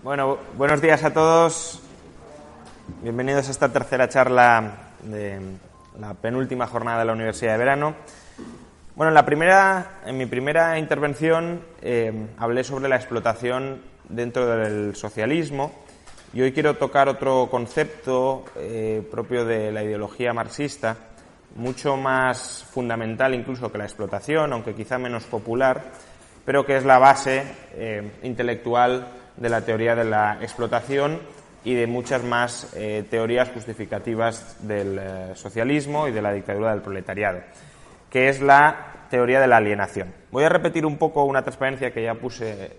Bueno, buenos días a todos. Bienvenidos a esta tercera charla de la penúltima jornada de la Universidad de Verano. Bueno, en mi primera intervención hablé sobre la explotación dentro del socialismo y hoy quiero tocar otro concepto propio de la ideología marxista, mucho más fundamental incluso que la explotación, aunque quizá menos popular, pero que es la base intelectual de la teoría de la explotación y de muchas más teorías justificativas del socialismo y de la dictadura del proletariado, que es la teoría de la alienación. Voy a repetir un poco una transparencia que ya puse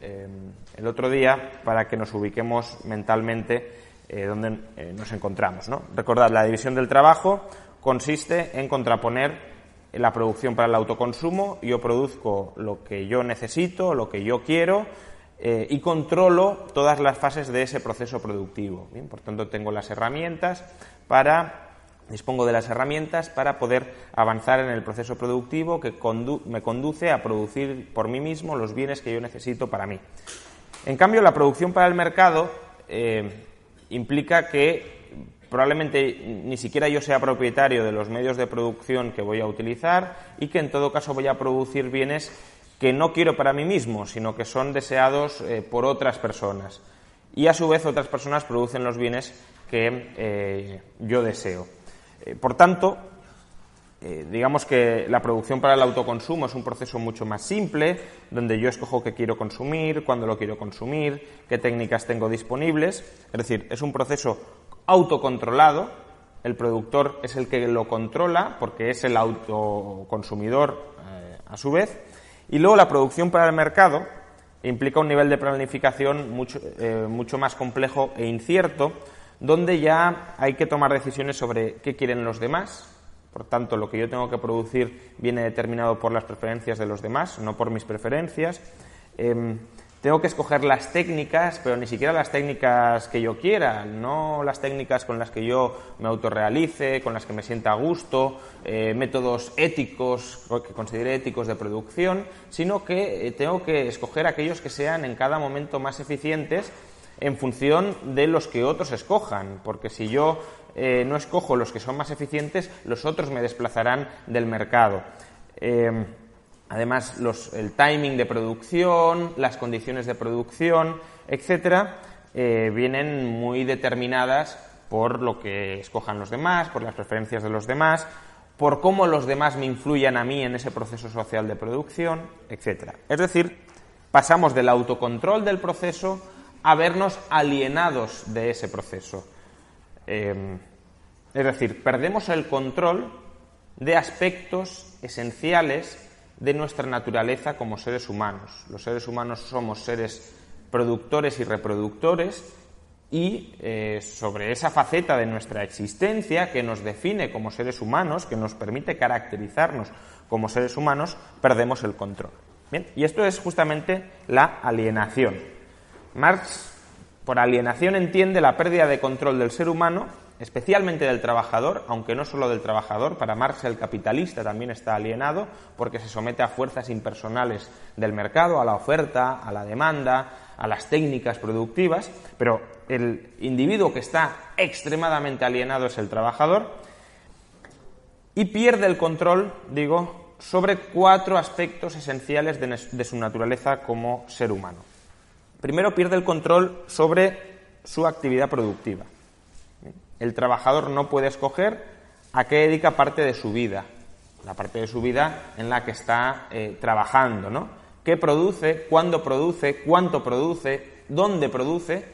el otro día para que nos ubiquemos mentalmente donde nos encontramos, ¿no? Recordad, la división del trabajo consiste en contraponer la producción para el autoconsumo. Yo produzco lo que yo necesito, lo que yo quiero, y controlo todas las fases de ese proceso productivo. Bien, por tanto, dispongo de las herramientas para poder avanzar en el proceso productivo que me conduce a producir por mí mismo los bienes que yo necesito para mí. En cambio, la producción para el mercado implica que probablemente ni siquiera yo sea propietario de los medios de producción que voy a utilizar y que en todo caso voy a producir bienes que no quiero para mí mismo, sino que son deseados por otras personas. Y a su vez otras personas producen los bienes que yo deseo. Por tanto, digamos que la producción para el autoconsumo es un proceso mucho más simple, donde yo escojo qué quiero consumir, cuándo lo quiero consumir, qué técnicas tengo disponibles. Es decir, es un proceso autocontrolado. El productor es el que lo controla porque es el autoconsumidor a su vez. Y luego la producción para el mercado implica un nivel de planificación mucho más complejo e incierto, donde ya hay que tomar decisiones sobre qué quieren los demás. Por tanto, lo que yo tengo que producir viene determinado por las preferencias de los demás, no por mis preferencias. Tengo que escoger las técnicas, pero ni siquiera las técnicas que yo quiera, no las técnicas con las que yo me autorrealice, con las que me sienta a gusto, métodos éticos, que considere éticos de producción, sino que tengo que escoger aquellos que sean en cada momento más eficientes en función de los que otros escojan, porque si yo no escojo los que son más eficientes, los otros me desplazarán del mercado. Además, el timing de producción, las condiciones de producción, etcétera, vienen muy determinadas por lo que escojan los demás, por las preferencias de los demás, por cómo los demás me influyan a mí en ese proceso social de producción, etcétera. Es decir, pasamos del autocontrol del proceso a vernos alienados de ese proceso. Es decir, perdemos el control de aspectos esenciales de nuestra naturaleza como seres humanos. Los seres humanos somos seres productores y reproductores y sobre esa faceta de nuestra existencia que nos define como seres humanos, que nos permite caracterizarnos como seres humanos, perdemos el control. Bien, y esto es justamente la alienación. Marx, por alienación, entiende la pérdida de control del ser humano, especialmente del trabajador, aunque no solo del trabajador. Para Marx el capitalista también está alienado porque se somete a fuerzas impersonales del mercado, a la oferta, a la demanda, a las técnicas productivas, pero el individuo que está extremadamente alienado es el trabajador y pierde el control, sobre 4 aspectos esenciales de su naturaleza como ser humano. Primero, pierde el control sobre su actividad productiva. El trabajador no puede escoger a qué dedica parte de su vida, la parte de su vida en la que está trabajando, ¿no? ¿Qué produce? ¿Cuándo produce? ¿Cuánto produce? ¿Dónde produce?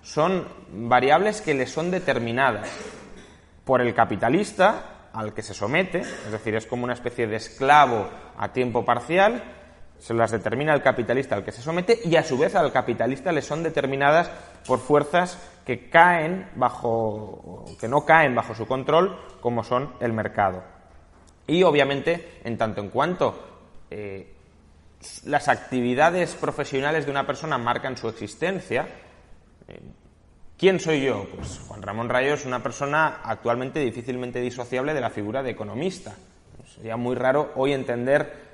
Son variables que le son determinadas por el capitalista al que se somete, es decir, es como una especie de esclavo a tiempo parcial. Se las determina el capitalista al que se somete y a su vez al capitalista le son determinadas por fuerzas que no caen bajo su control, como son el mercado. Y obviamente, en tanto en cuanto las actividades profesionales de una persona marcan su existencia, ¿quién soy yo? Pues Juan Ramón Rayo es una persona actualmente difícilmente disociable de la figura de economista. Sería muy raro hoy entender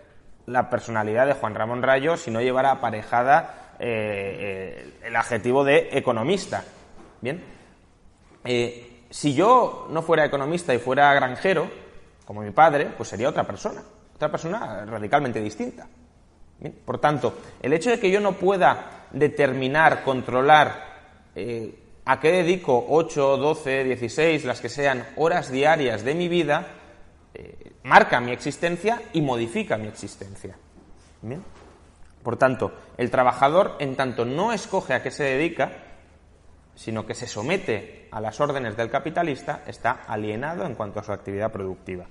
la personalidad de Juan Ramón Rayo si no llevara aparejada el adjetivo de economista. Bien. Si yo no fuera economista y fuera granjero, como mi padre, pues sería otra persona radicalmente distinta. Bien. Por tanto, el hecho de que yo no pueda determinar, controlar a qué dedico 8, 12, 16, las que sean, horas diarias de mi vida, marca mi existencia y modifica mi existencia. Bien. Por tanto, el trabajador, en tanto no escoge a qué se dedica, sino que se somete a las órdenes del capitalista, está alienado en cuanto a su actividad productiva.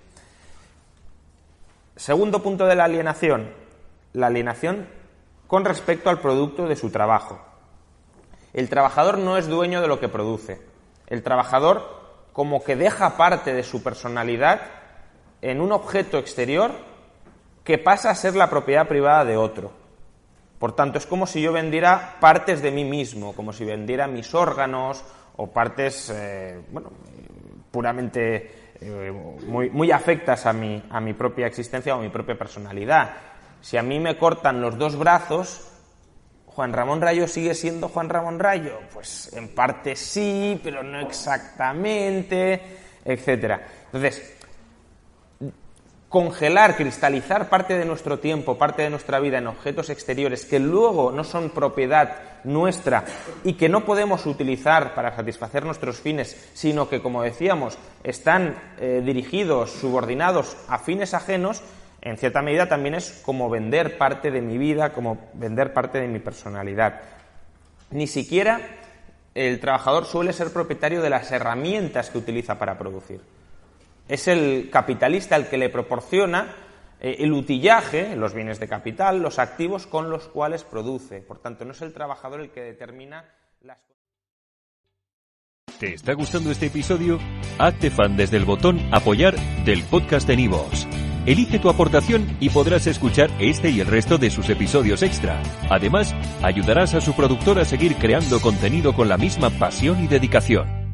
Segundo punto de la alienación con respecto al producto de su trabajo. El trabajador no es dueño de lo que produce. El trabajador como que deja parte de su personalidad en un objeto exterior que pasa a ser la propiedad privada de otro. Por tanto, es como si yo vendiera partes de mí mismo, como si vendiera mis órganos o partes puramente muy afectas a mi propia existencia o a mi propia personalidad. Si a mí me cortan los 2 brazos, ¿Juan Ramón Rayo sigue siendo Juan Ramón Rayo? Pues en parte sí, pero no exactamente, etcétera. Entonces, congelar, cristalizar parte de nuestro tiempo, parte de nuestra vida en objetos exteriores que luego no son propiedad nuestra y que no podemos utilizar para satisfacer nuestros fines, sino que, como decíamos, están dirigidos, subordinados a fines ajenos, en cierta medida también es como vender parte de mi vida, como vender parte de mi personalidad. Ni siquiera el trabajador suele ser propietario de las herramientas que utiliza para producir. Es el capitalista el que le proporciona el utillaje, los bienes de capital, los activos con los cuales produce. Por tanto, no es el trabajador el que determina las... ¿Te está gustando este episodio? Hazte fan desde el botón Apoyar del podcast de Nivos. Elige tu aportación y podrás escuchar este y el resto de sus episodios extra. Además, ayudarás a su productor a seguir creando contenido con la misma pasión y dedicación.